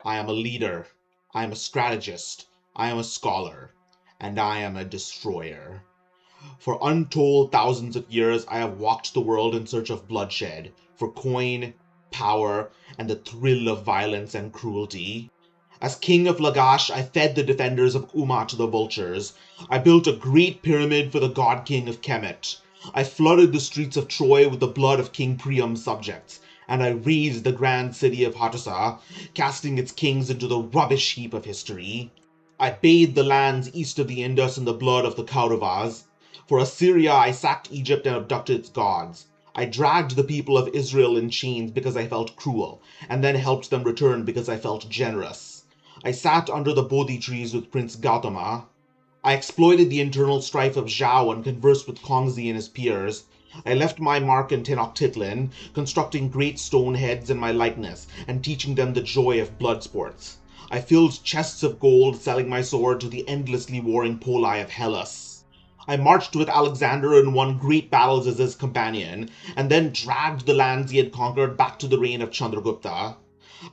I am a leader. I am a strategist. I am a scholar. And I am a destroyer. For untold thousands of years, I have walked the world in search of bloodshed, for coin, power, and the thrill of violence and cruelty. As king of Lagash, I fed the defenders of Umma to the vultures. I built a great pyramid for the god king of Kemet. I flooded the streets of Troy with the blood of King Priam's subjects, and I razed the grand city of Hattusa, casting its kings into the rubbish heap of history. I bathed the lands east of the Indus in the blood of the Kauravas. For Assyria, I sacked Egypt and abducted its gods. I dragged the people of Israel in chains because I felt cruel, and then helped them return because I felt generous. I sat under the Bodhi trees with Prince Gautama. I exploited the internal strife of Zhao and conversed with Kongzi and his peers. I left my mark in Tenochtitlan, constructing great stone heads in my likeness and teaching them the joy of blood sports. I filled chests of gold, selling my sword to the endlessly warring Poli of Hellas. I marched with Alexander and won great battles as his companion, and then dragged the lands he had conquered back to the reign of Chandragupta.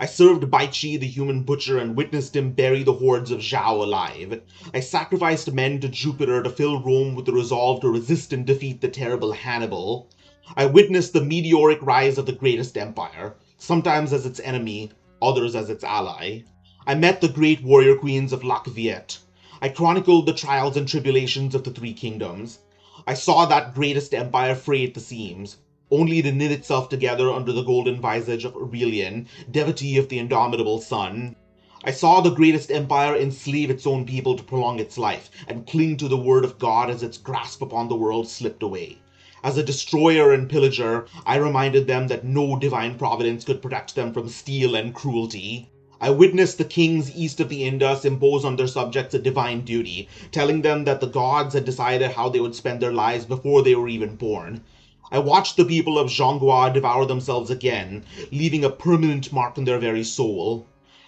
I served Baichi, the human butcher, and witnessed him bury the hordes of Zhao alive. I sacrificed men to Jupiter to fill Rome with the resolve to resist and defeat the terrible Hannibal. I witnessed the meteoric rise of the greatest empire, sometimes as its enemy, others as its ally. I met the great warrior queens of Lac Viet. I chronicled the trials and tribulations of the three kingdoms. I saw that greatest empire fray at the seams, only to knit itself together under the golden visage of Aurelian, devotee of the indomitable sun. I saw the greatest empire enslave its own people to prolong its life, and cling to the word of God as its grasp upon the world slipped away. As a destroyer and pillager, I reminded them that no divine providence could protect them from steel and cruelty. I witnessed the kings east of the Indus impose on their subjects a divine duty, telling them that the gods had decided how they would spend their lives before they were even born. I watched the people of Zhonghua devour themselves again, leaving a permanent mark in their very soul.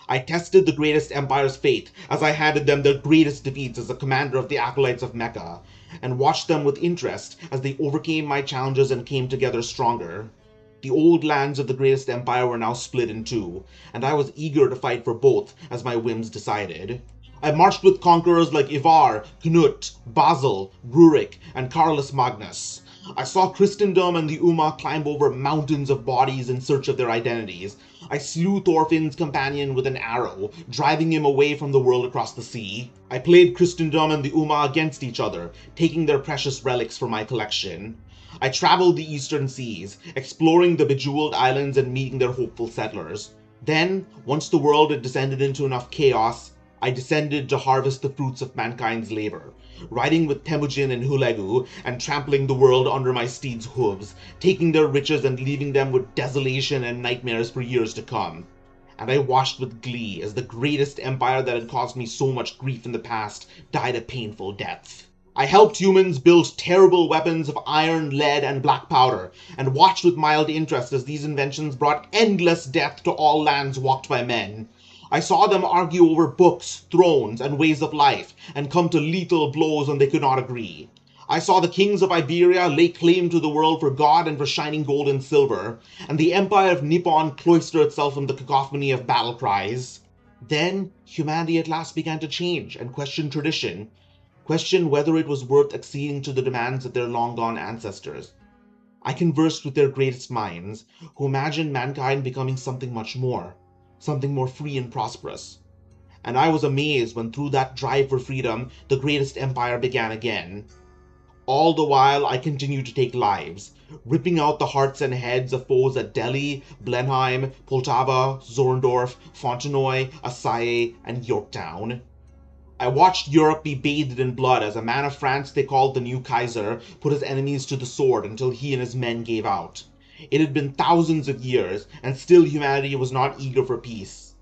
I tested the greatest empire's fate as I handed them their greatest defeats as the commander of the acolytes of Mecca, and watched them with interest as they overcame my challenges and came together stronger. The old lands of the greatest empire were now split in two, and I was eager to fight for both as my whims decided. I marched with conquerors like Ivar, Knut, Basil, Rurik, and Carolus Magnus. I saw Christendom and the Umma climb over mountains of bodies in search of their identities. I slew Thorfinn's companion with an arrow, driving him away from the world across the sea. I played Christendom and the Umma against each other, taking their precious relics for my collection. I traveled the eastern seas, exploring the bejeweled islands and meeting their hopeful settlers. Then, once the world had descended into enough chaos, I descended to harvest the fruits of mankind's labor, riding with Temujin and Hulegu, and trampling the world under my steeds' hooves, taking their riches and leaving them with desolation and nightmares for years to come. And I watched with glee as the greatest empire that had caused me so much grief in the past died a painful death. I helped humans build terrible weapons of iron, lead, and black powder, and watched with mild interest as these inventions brought endless death to all lands walked by men. I saw them argue over books, thrones, and ways of life, and come to lethal blows when they could not agree. I saw the kings of Iberia lay claim to the world for God and for shining gold and silver, and the empire of Nippon cloister itself in the cacophony of battle cries. Then humanity at last began to change and question tradition, question whether it was worth acceding to the demands of their long-gone ancestors. I conversed with their greatest minds, who imagined mankind becoming something much more, something more free and prosperous. And I was amazed when through that drive for freedom, the greatest empire began again. All the while, I continued to take lives, ripping out the hearts and heads of foes at Delhi, Blenheim, Poltava, Zorndorf, Fontenoy, Assaye, and Yorktown. I watched Europe be bathed in blood as a man of France they called the new Kaiser put his enemies to the sword until he and his men gave out. It had been thousands of years, and still humanity was not eager for peace.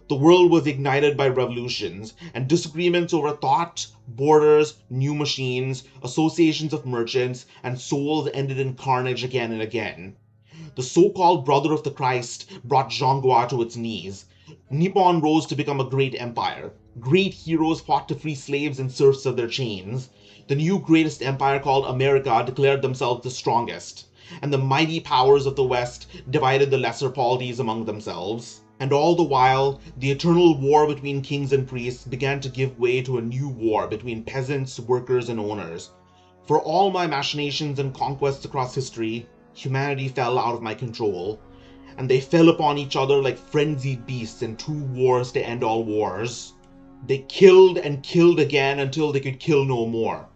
The world was ignited by revolutions, and disagreements over thought, borders, new machines, associations of merchants, and souls ended in carnage again and again. The so-called brother of the Christ brought Zhonghua to its knees. Nippon rose to become a great empire. Great heroes fought to free slaves and serfs of their chains. The new greatest empire called America declared themselves the strongest, and the mighty powers of the West divided the lesser polities among themselves. And all the while, the eternal war between kings and priests began to give way to a new war between peasants, workers, and owners. For all my machinations and conquests across history, humanity fell out of my control, and they fell upon each other like frenzied beasts in two wars to end all wars. They killed and killed again until they could kill no more,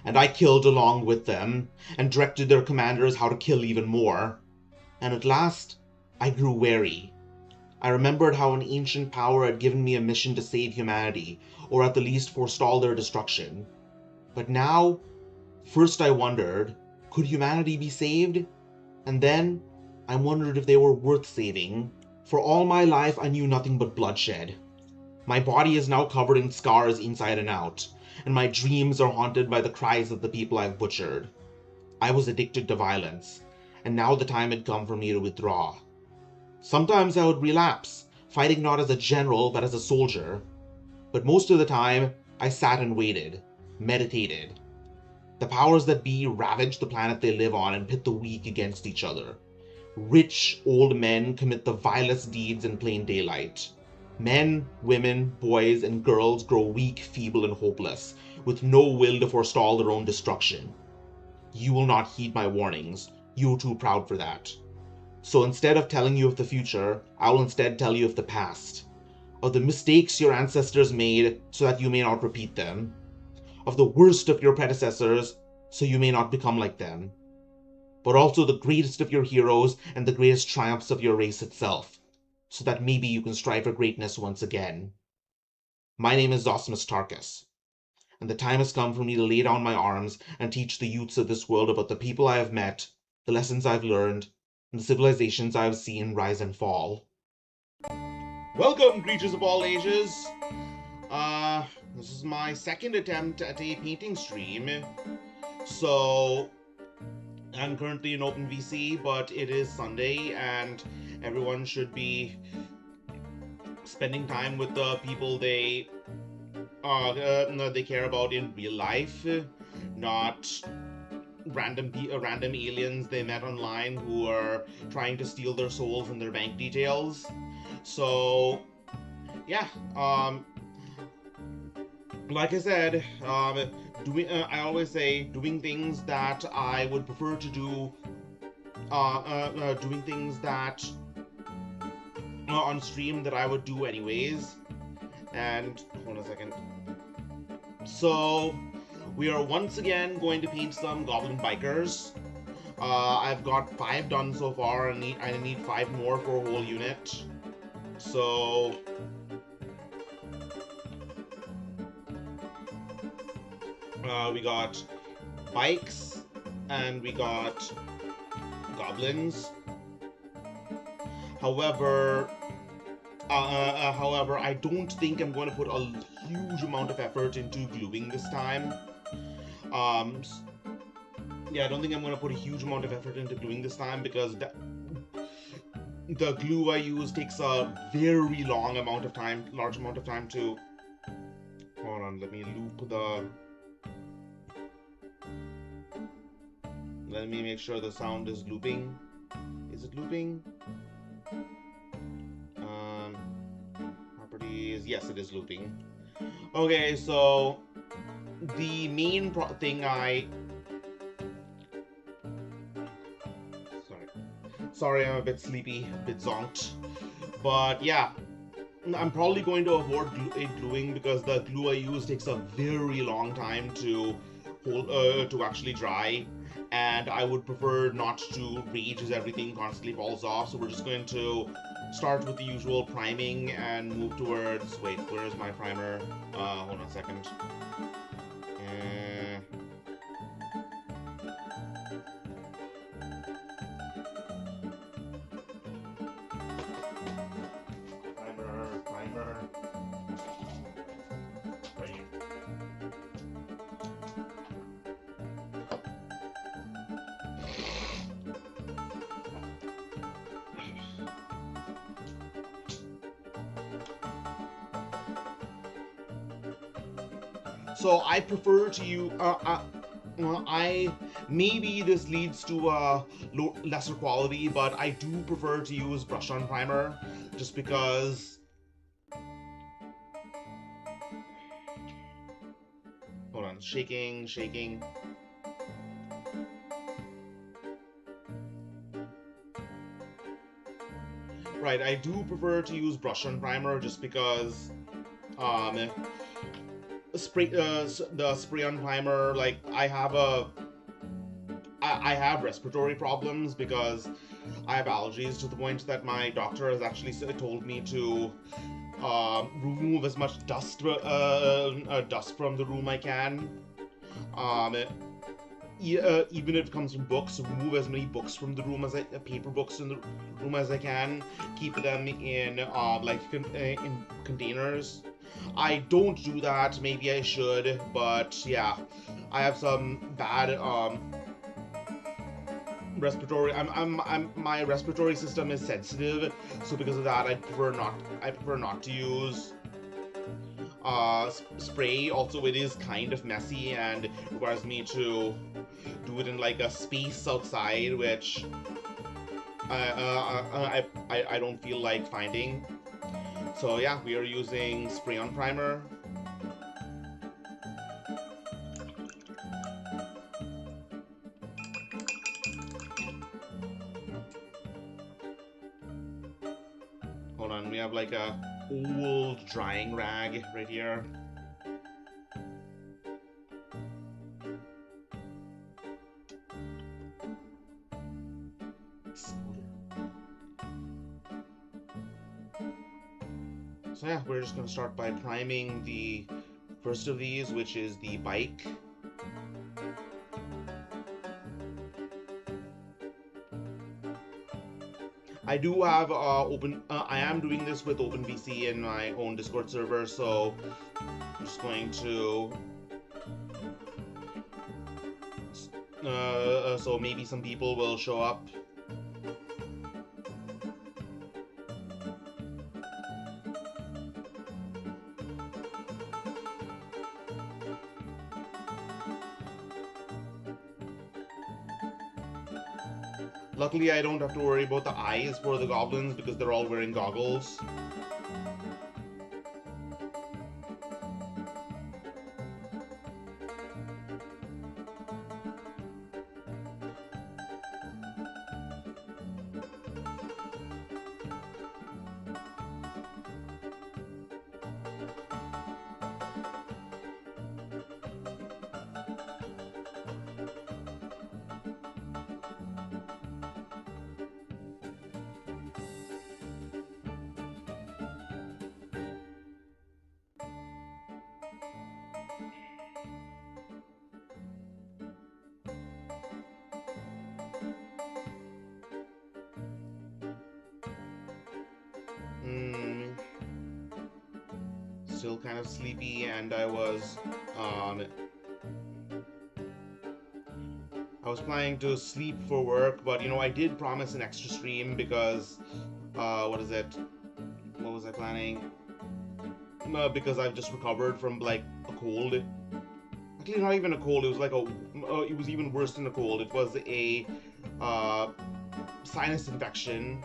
and I killed along with them, and directed their commanders how to kill even more. And at last, I grew wary. I remembered how an ancient power had given me a mission to save humanity, or at the least forestall their destruction. But now, first I wondered, could humanity be saved? And then, I wondered if they were worth saving. For all my life, I knew nothing but bloodshed. My body is now covered in scars inside and out, and my dreams are haunted by the cries of the people I've butchered. I was addicted to violence, and now the time had come for me to withdraw. Sometimes I would relapse, fighting not as a general but as a soldier. But most of the time, I sat and waited, meditated. The powers that be ravage the planet they live on and pit the weak against each other. Rich, old men commit the vilest deeds in plain daylight. Men, women, boys, and girls grow weak, feeble, and hopeless, with no will to forestall their own destruction. You will not heed my warnings. You are too proud for that. So instead of telling you of the future, I will instead tell you of the past, of the mistakes your ancestors made so that you may not repeat them, of the worst of your predecessors so you may not become like them, but also the greatest of your heroes and the greatest triumphs of your race itself, so that maybe you can strive for greatness once again. My name is Zosimus Tarkus, and the time has come for me to lay down my arms and teach the youths of this world about the people I have met, the lessons I've learned, and the civilizations I have seen rise and fall. Welcome, creatures of all ages! This is my second attempt at a painting stream. So, I'm currently in OpenVC, but it is Sunday, and everyone should be spending time with the people they care about in real life, not random aliens they met online who are trying to steal their souls and their bank details. So, yeah, like I said, I always say doing things that I would prefer to do, doing things that on stream that I would do anyways. And hold on a second. So we are once again going to paint some Goblin bikers. I've got 5 done so far, and I need 5 more for a whole unit. So we got bikes and we got goblins. However, I don't think I'm going to put a huge amount of effort into gluing this time. Yeah, I don't think I'm going to put a huge amount of effort into gluing this time because the glue I use takes a very large amount of time to... Hold on, let me loop the... Let me make sure the sound is looping. Is it looping? Properties, yes, it is looping. Okay, so the main thing Sorry, I'm a bit sleepy, a bit zonked. But yeah, I'm probably going to avoid gluing because the glue I use takes a very long time to actually dry, and I would prefer not to rage as everything constantly falls off. So we're just going to start with the usual priming and move towards... Wait, where is my primer? Hold on a second. Primer. Right here. So I prefer to use, maybe this leads to lesser quality, but I do prefer to use brush-on primer just because... Hold on, shaking. Right, I do prefer to use brush on primer just because the spray on primer, like, I have respiratory problems because I have allergies to the point that my doctor has actually told me to remove as much dust from the room I can. Even if it comes from books, remove as many books from the room paper books in the room as I can. Keep them in in containers. I don't do that. Maybe I should, but yeah, I have some bad respiratory. My respiratory system is sensitive, so because of that, I prefer not to use spray. Also, it is kind of messy and requires me to do it in like a space outside, which I don't feel like finding. So yeah, we are using spray on primer. Hold on, we have like a old drying rag right here. So yeah, we're just gonna start by priming the first of these, which is the bike. I do have I am doing this with OpenVC in my own Discord server, so I'm just going to so maybe some people will show up. Luckily, I don't have to worry about the eyes for the goblins because they're all wearing goggles. Still kind of sleepy, and I was planning to sleep for work, but you know, I did promise an extra stream because what is it? What was I planning? Because I've just recovered from like a cold. Actually, not even a cold. It was like it was even worse than a cold. It was a sinus infection.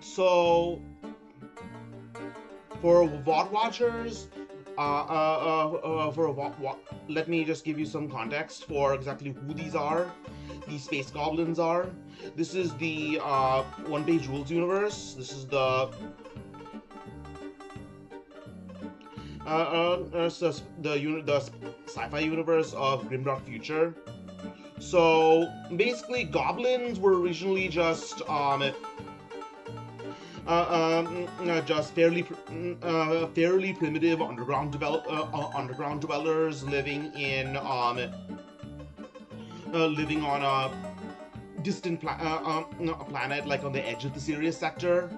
So, for VOD watchers, Let me just give you some context for exactly who these are. These space goblins are. This is the one-page rules universe. This is the sci-fi universe of Grimdark Future. So basically, goblins were originally just fairly primitive underground dwellers living on a distant planet, like on the edge of the Sirius sector,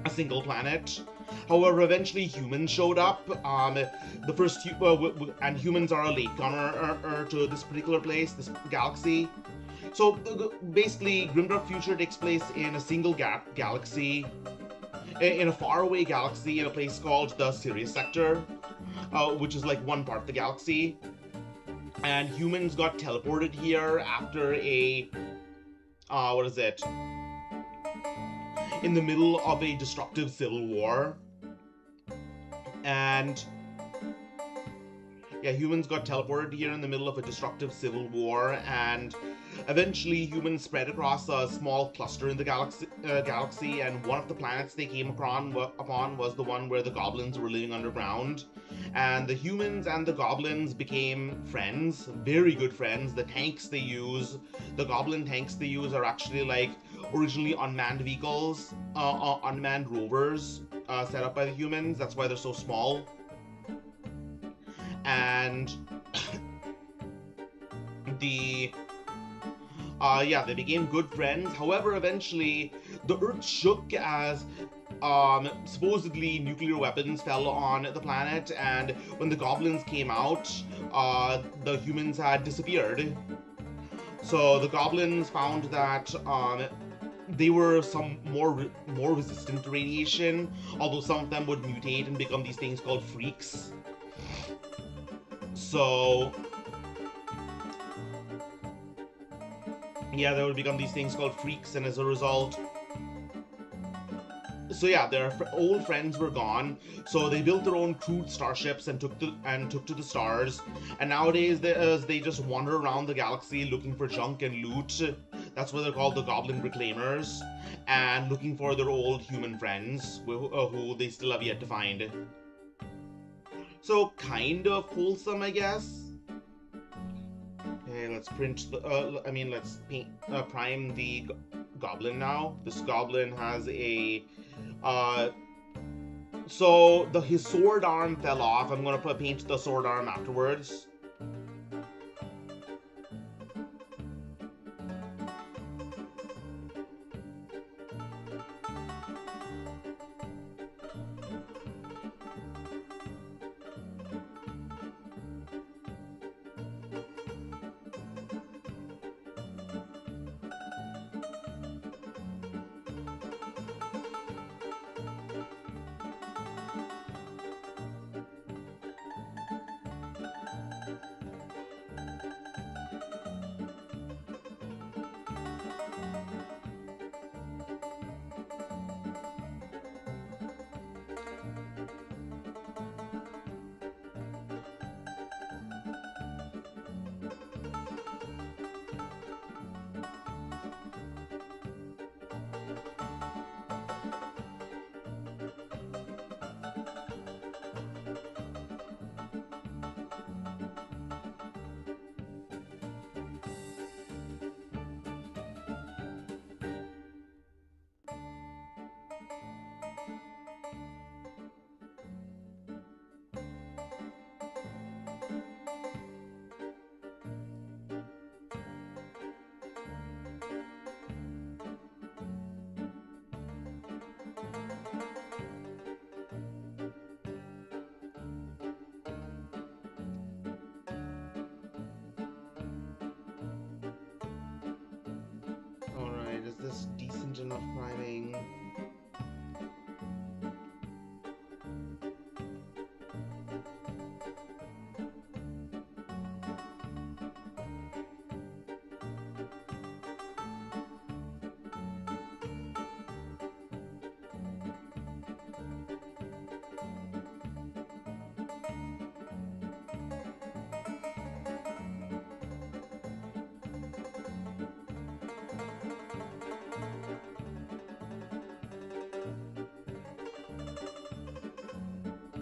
a single planet. However, eventually humans showed up. The first and humans are a latecomer to this particular place, this galaxy. So basically, Grimdark Future takes place in a single galaxy, in a faraway galaxy, in a place called the Sirius sector, which is like one part of the galaxy. And humans got teleported here after a what is it? In the middle of a destructive civil war. And yeah, humans got teleported here in the middle of a destructive civil war, and eventually humans spread across a small cluster in the galaxy, and one of the planets they came upon was the one where the goblins were living underground. And the humans and the goblins became friends, very good friends. The goblin tanks they use are actually like originally unmanned vehicles, unmanned rovers set up by the humans. That's why they're so small. And they became good friends. However, eventually the Earth shook as supposedly nuclear weapons fell on the planet, and when the goblins came out, the humans had disappeared. So the goblins found that they were some more resistant to radiation, although some of them would mutate and become these things called freaks. So yeah, they would become these things called freaks, and as a result, so yeah, their old friends were gone. So they built their own crude starships and took to the stars. And nowadays, they just wander around the galaxy looking for junk and loot. That's why they're called the Goblin Reclaimers, and looking for their old human friends who they still have yet to find. So kind of wholesome, I guess. Okay, let's print let's prime the Goblin now. This Goblin has a so his sword arm fell off. I'm gonna paint the sword arm afterwards. Alright, is this decent enough priming?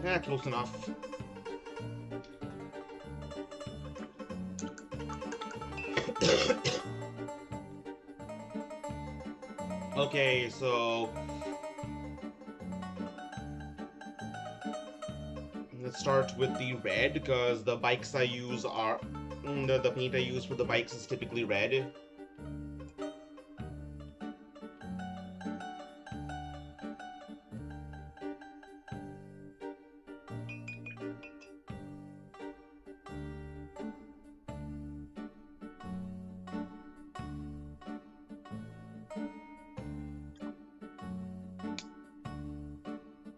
Yeah, close enough. Okay, so let's start with the red, because the bikes I use are the paint I use for the bikes is typically red.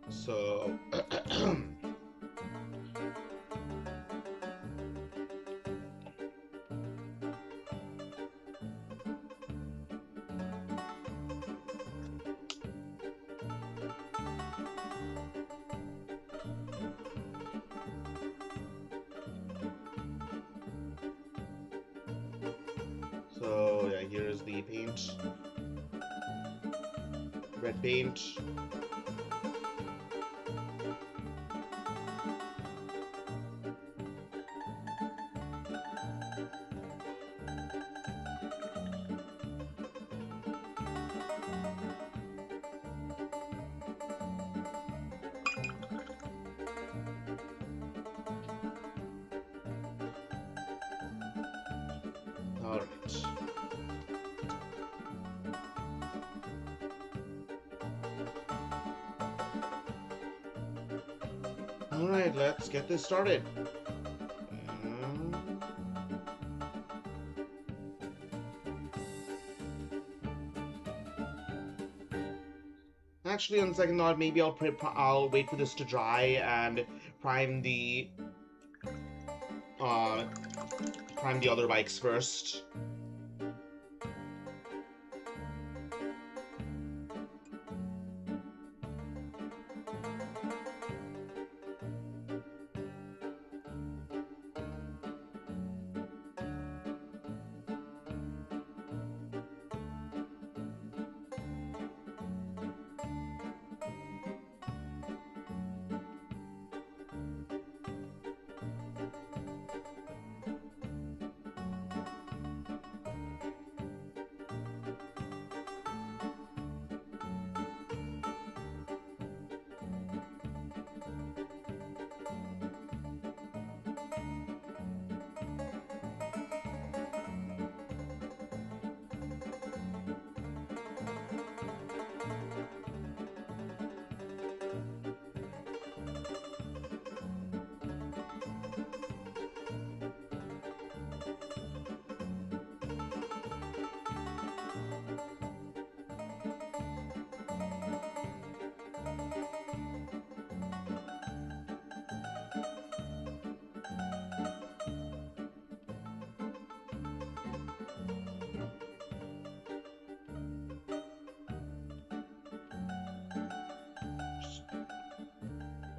So so yeah, here's the paint. Red paint. Alright. Alright, let's get this started. Actually, on second thought, maybe I'll wait for this to dry and prime the other bikes first.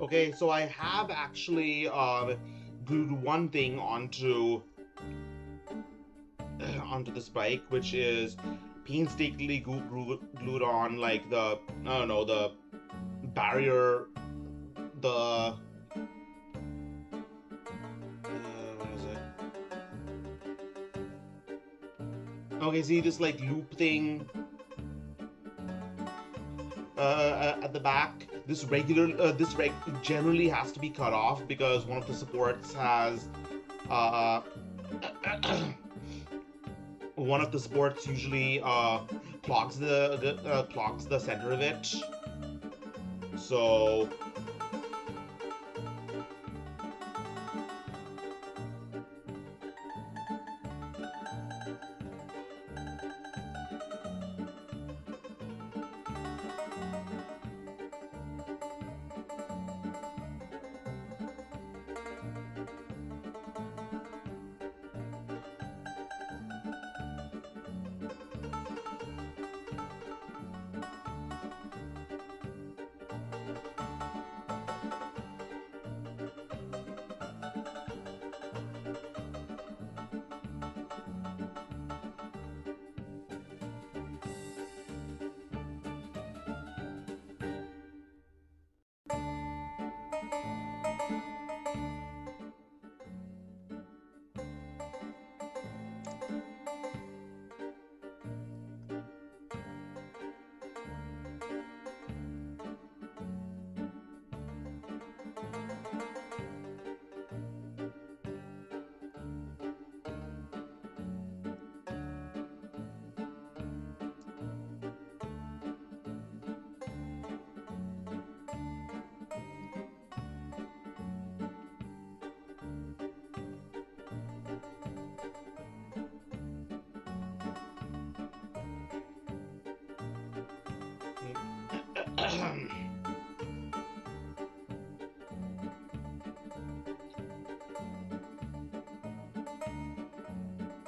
Okay, so I have actually glued one thing onto this bike, which is painstakingly glued on, like the, I don't know, the barrier, the what is it? Okay, see this like loop thing at the back. This generally has to be cut off because one of the supports has one of the supports usually clogs the center of it. So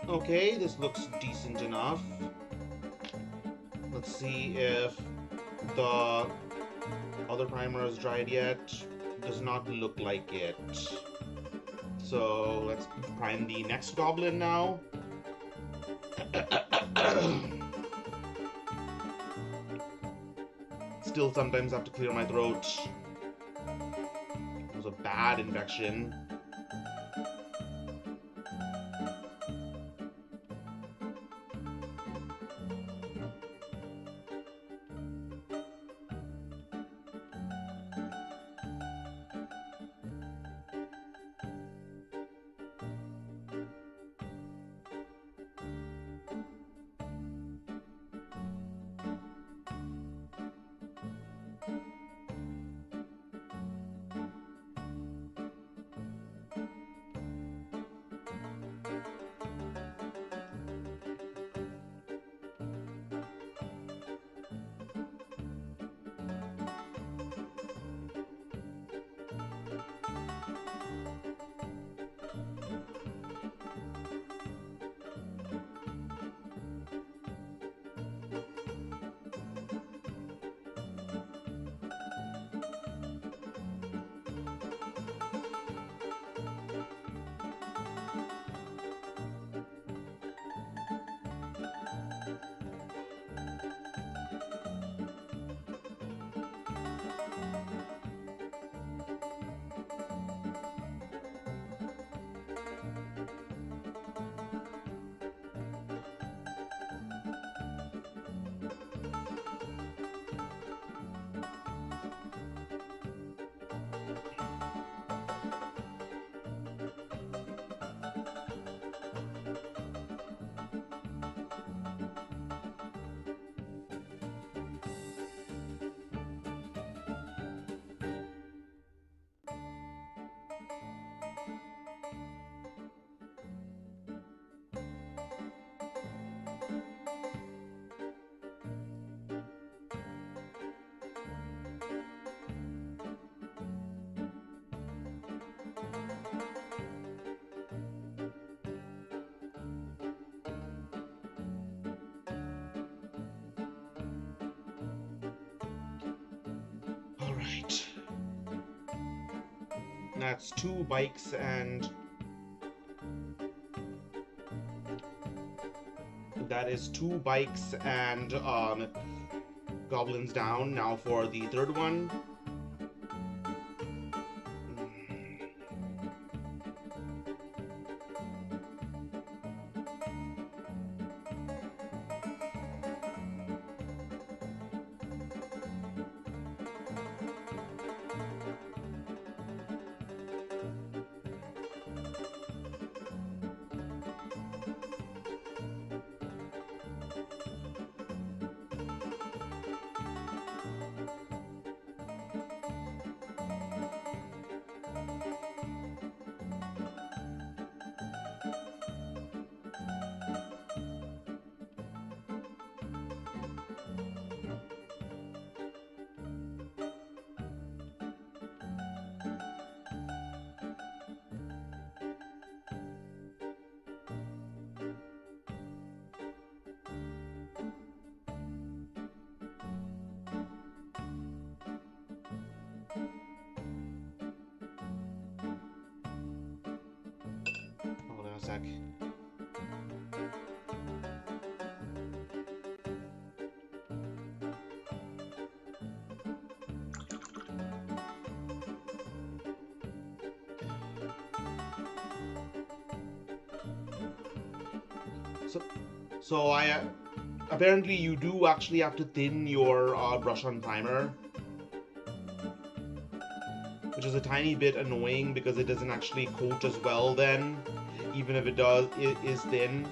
Okay, this looks decent enough. Let's see if the other primer is dried yet. Does not look like it. So let's prime the next goblin now. Still sometimes have to clear my throat. It was a bad infection. Alright. That's 2 bikes and... That is 2 bikes and goblins down. Now for the third one. Hold on a sec. So apparently you do actually have to thin your brush on primer, which is a tiny bit annoying because it doesn't actually coat as well then, even if it does, it is thin.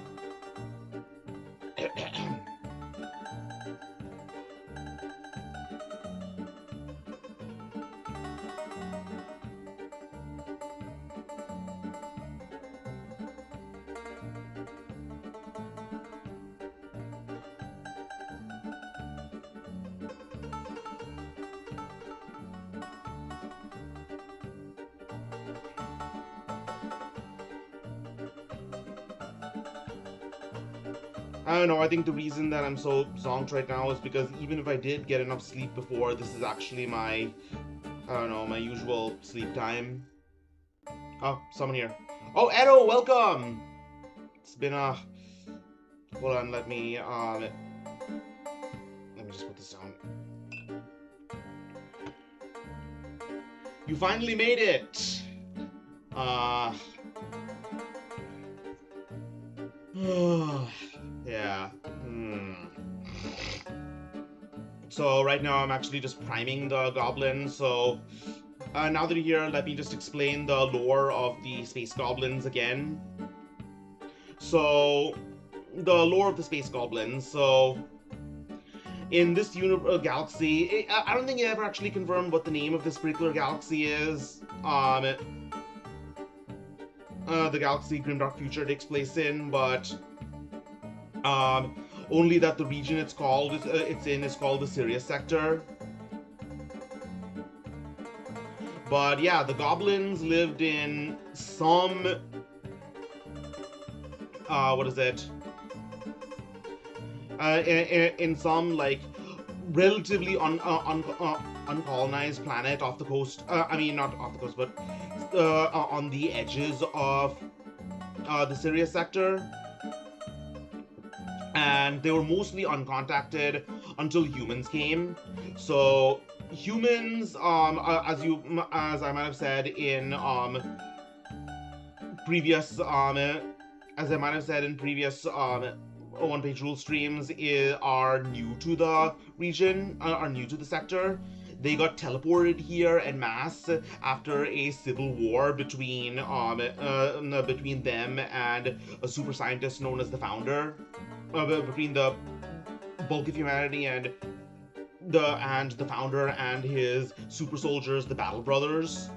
I don't know, I think the reason that I'm so zonked right now is because even if I did get enough sleep before, this is actually my, I don't know, my usual sleep time. Oh, someone here. Oh, Edo, welcome! It's been a... Hold on, let me just put this down. You finally made it! Yeah. So right now I'm actually just priming the Goblin, so now that you're here, let me just explain the lore of the Space Goblins again. So, the lore of the Space Goblins, so... In this galaxy, I don't think it ever actually confirmed what the name of this particular galaxy is. The galaxy Grimdark Future takes place in, but only that the region it's in is called the Sirius Sector. But yeah, the goblins lived in some what is it? In some like relatively uncolonized planet off the coast. I mean, not off the coast, but on the edges of the Sirius Sector. And they were mostly uncontacted until humans came. So humans, as I might have said in previous one-page rule streams, are new to the region, are new to the sector. They got teleported here en masse after a civil war between them and a super scientist known as the Founder. Between the bulk of humanity and the Founder and his super soldiers, the Battle Brothers.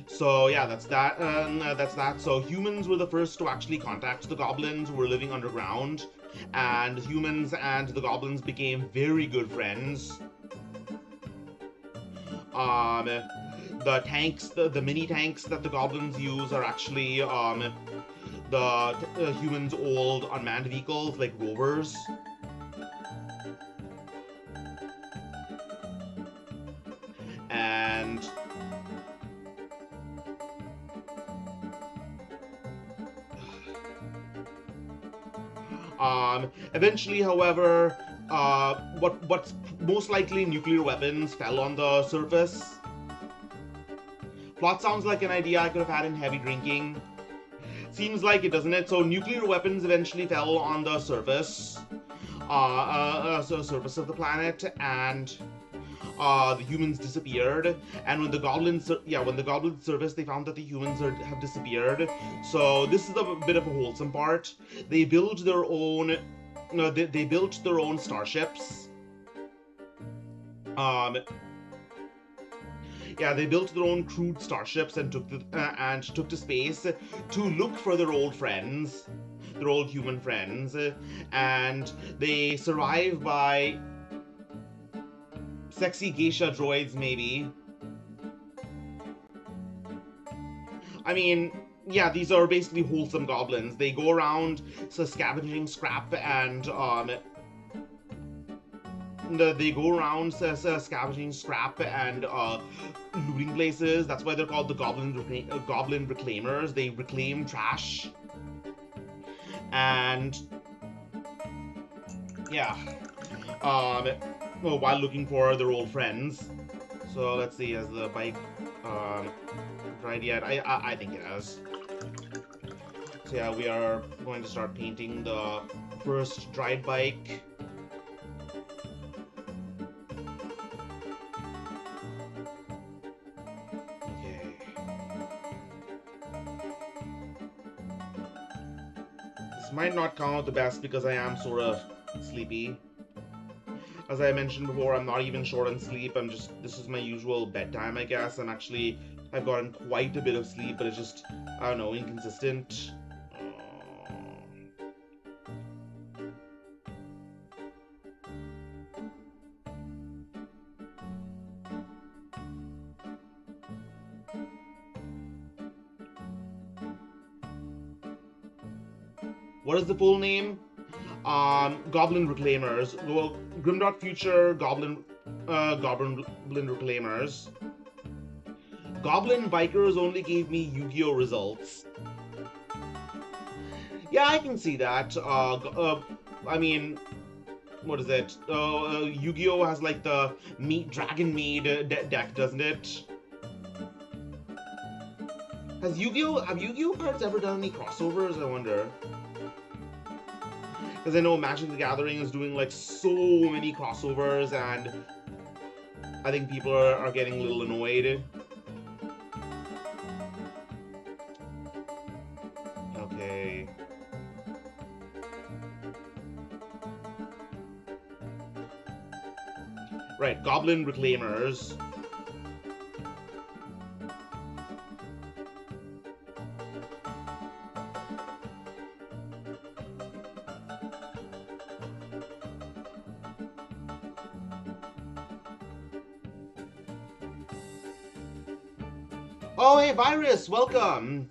So yeah, that's that. So humans were the first to actually contact the goblins who were living underground, and humans and the goblins became very good friends. The tanks, the mini tanks that the goblins use are actually the humans' old unmanned vehicles, like rovers. And eventually, however, what's most likely nuclear weapons fell on the surface. Plot sounds like an idea I could have had in heavy drinking. Seems like it, doesn't it? So nuclear weapons eventually fell on the surface, surface of the planet, and the humans disappeared. And when the goblins surfaced, they found that the humans have disappeared. So this is a bit of a wholesome part. They built their own, they built their own starships. Yeah, they built their own crude starships and took to space to look for their old friends, their old human friends, and they survive by sexy geisha droids, maybe. I mean, yeah, these are basically wholesome goblins. They go around scavenging scrap and scavenging scrap and looting places. That's why they're called the Goblin Reclaimers. They reclaim trash. And yeah, while looking for their old friends. So let's see, has the bike dried yet? I think it has. So yeah, we are going to start painting the first dried bike. Might not come out the best because I am sort of sleepy. As I mentioned before, I'm not even short on sleep. This is my usual bedtime, I guess. I've gotten quite a bit of sleep, but it's just, I don't know, inconsistent. What is the full name? Goblin Reclaimers. Well, Grimdark Future Goblin Reclaimers. Goblin Bikers only gave me Yu-Gi-Oh results. Yeah, I can see that. I mean, what is it? Yu-Gi-Oh has like the Dragon Mead deck, doesn't it? Have Yu-Gi-Oh cards ever done any crossovers? I wonder. Because I know Magic the Gathering is doing like so many crossovers, and I think people are getting a little annoyed. Okay. Right, Goblin Reclaimers. Oh, hey, Virus, welcome!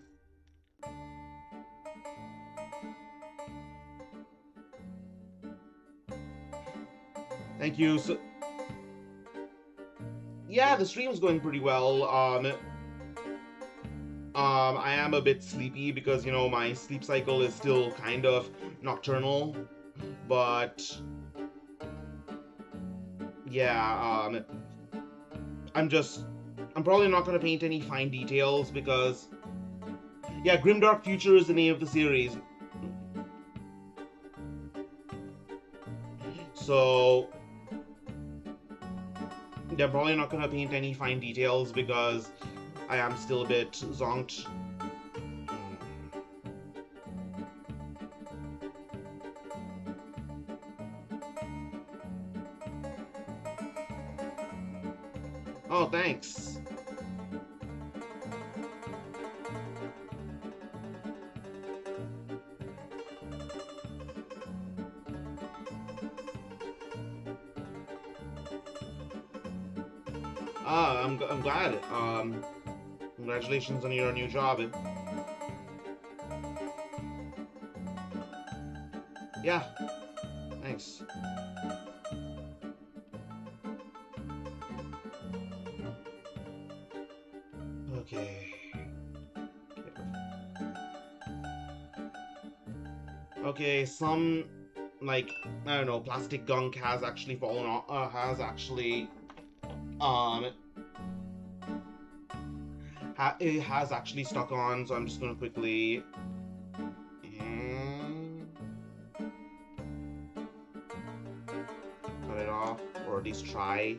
Thank you. So, yeah, the stream's going pretty well. I am a bit sleepy because, you know, my sleep cycle is still kind of nocturnal, but yeah, I'm probably not going to paint any fine details because, yeah, Grimdark Future is the name of the series. So, yeah, I'm probably not going to paint any fine details because I am still a bit zonked. Oh, thanks. I'm glad. Congratulations on your new job. Yeah, thanks. Okay. Okay, some, like, I don't know, plastic gunk has actually fallen off, it has actually stuck on, so I'm just gonna quickly cut it off, or at least try.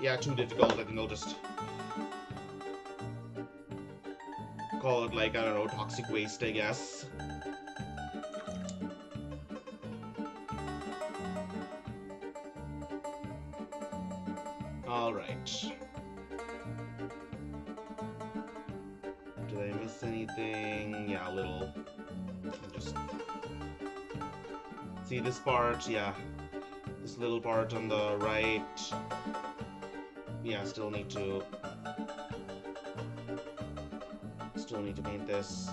Yeah, too difficult. I think I'll just call it, like, I don't know, toxic waste, I guess. Alright. Did I miss anything? Yeah, a little. Just see this part? Yeah. This little part on the right. Yeah, still need to paint this.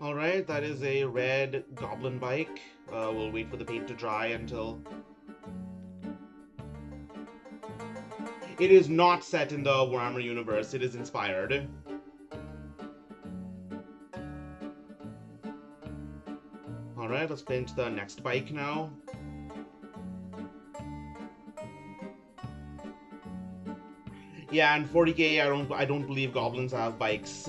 Alright, that is a red Goblin bike. We'll wait for the paint to dry until... It is not set in the Warhammer universe, it is inspired. Alright, let's paint the next bike now. Yeah, and 40k, I don't believe goblins have bikes.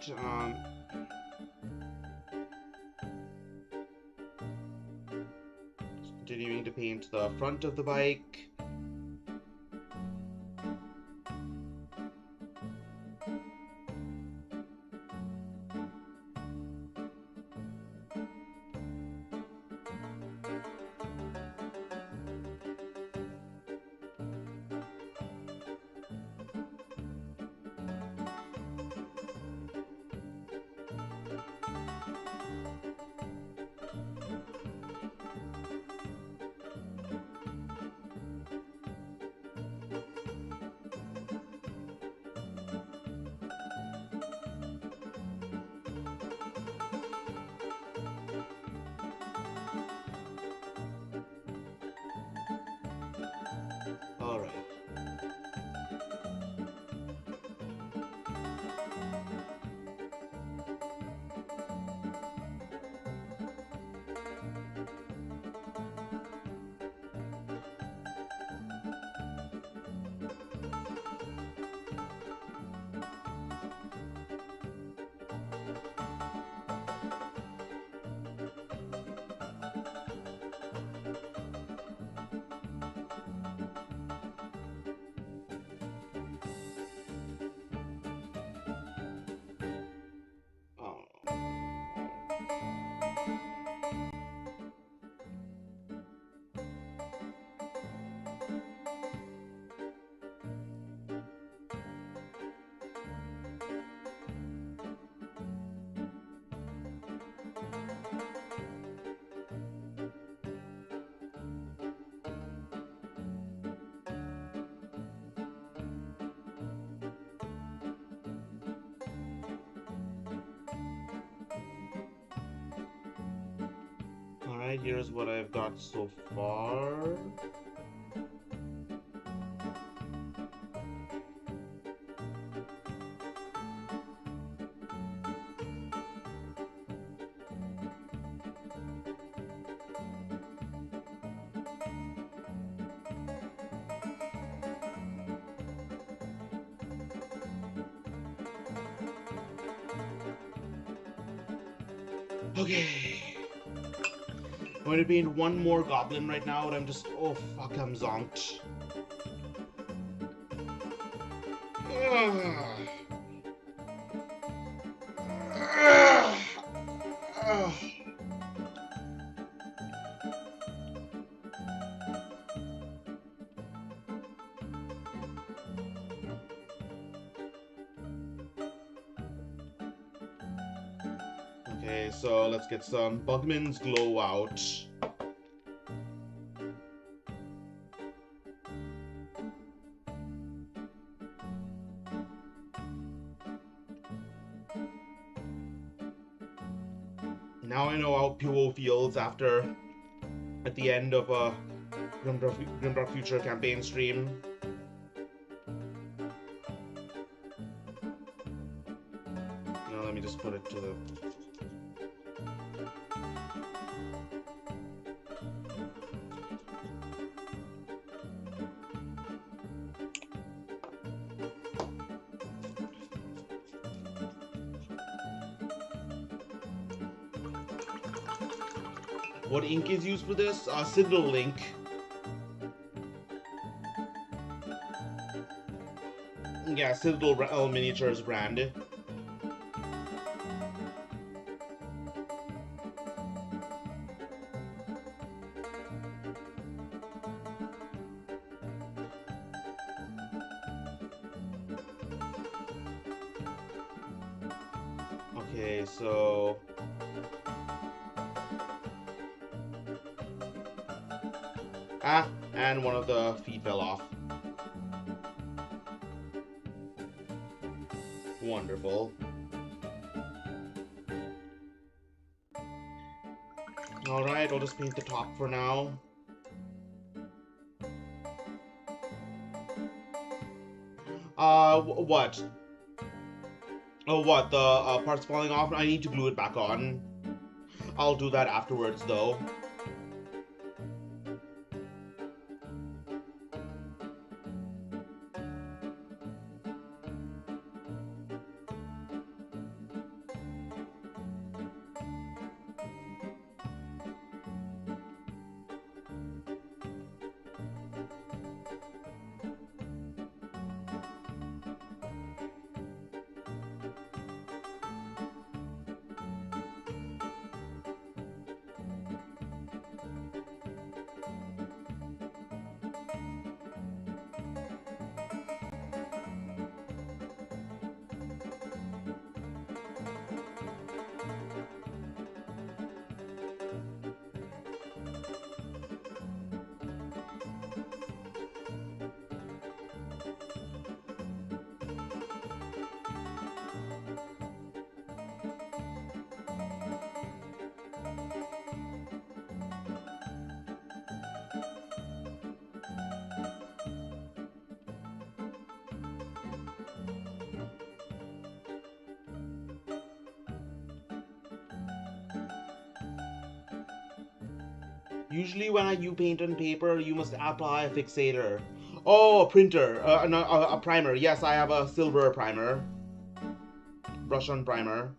Alright, continuing to paint the front of the bike. Alright. Alright, here's what I've got so far. Okay. I'm going to paint one more goblin right now, and I'm just... oh, fuck, I'm zonked. Okay, so let's get some Bugman's Glow out. Now I know how Puo feels at the end of a Grimdark Future campaign stream. Now let me just put it to the... What ink is used for this? Citadel ink. Yeah, Citadel Miniatures brand. Okay, so... ah, and one of the feet fell off. Wonderful. Alright, I'll just paint the top for now. What? Oh, what? The parts falling off? I need to glue it back on. I'll do that afterwards, though. Usually when you paint on paper, you must apply a fixator. Oh, a printer. No, a primer. Yes, I have a silver primer. Brush on primer.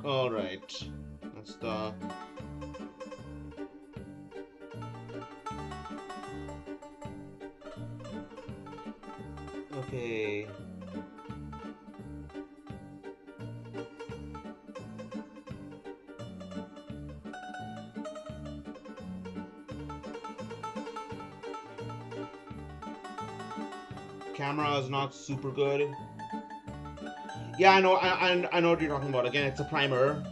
Alright. That's the... Okay. Camera is not super good. Yeah, I know. I know what you're talking about. Again, it's a primer.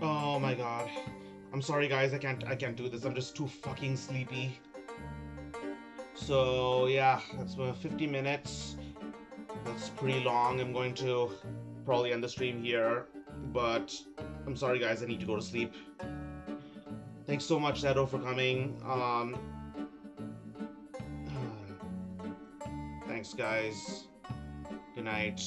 Oh my god. I'm sorry guys, I can't do this. I'm just too fucking sleepy. So yeah, that's 50 minutes. That's pretty long. I'm going to probably end the stream here, but I'm sorry guys, I need to go to sleep. Thanks so much, Zedo, for coming. Thanks guys. Good night.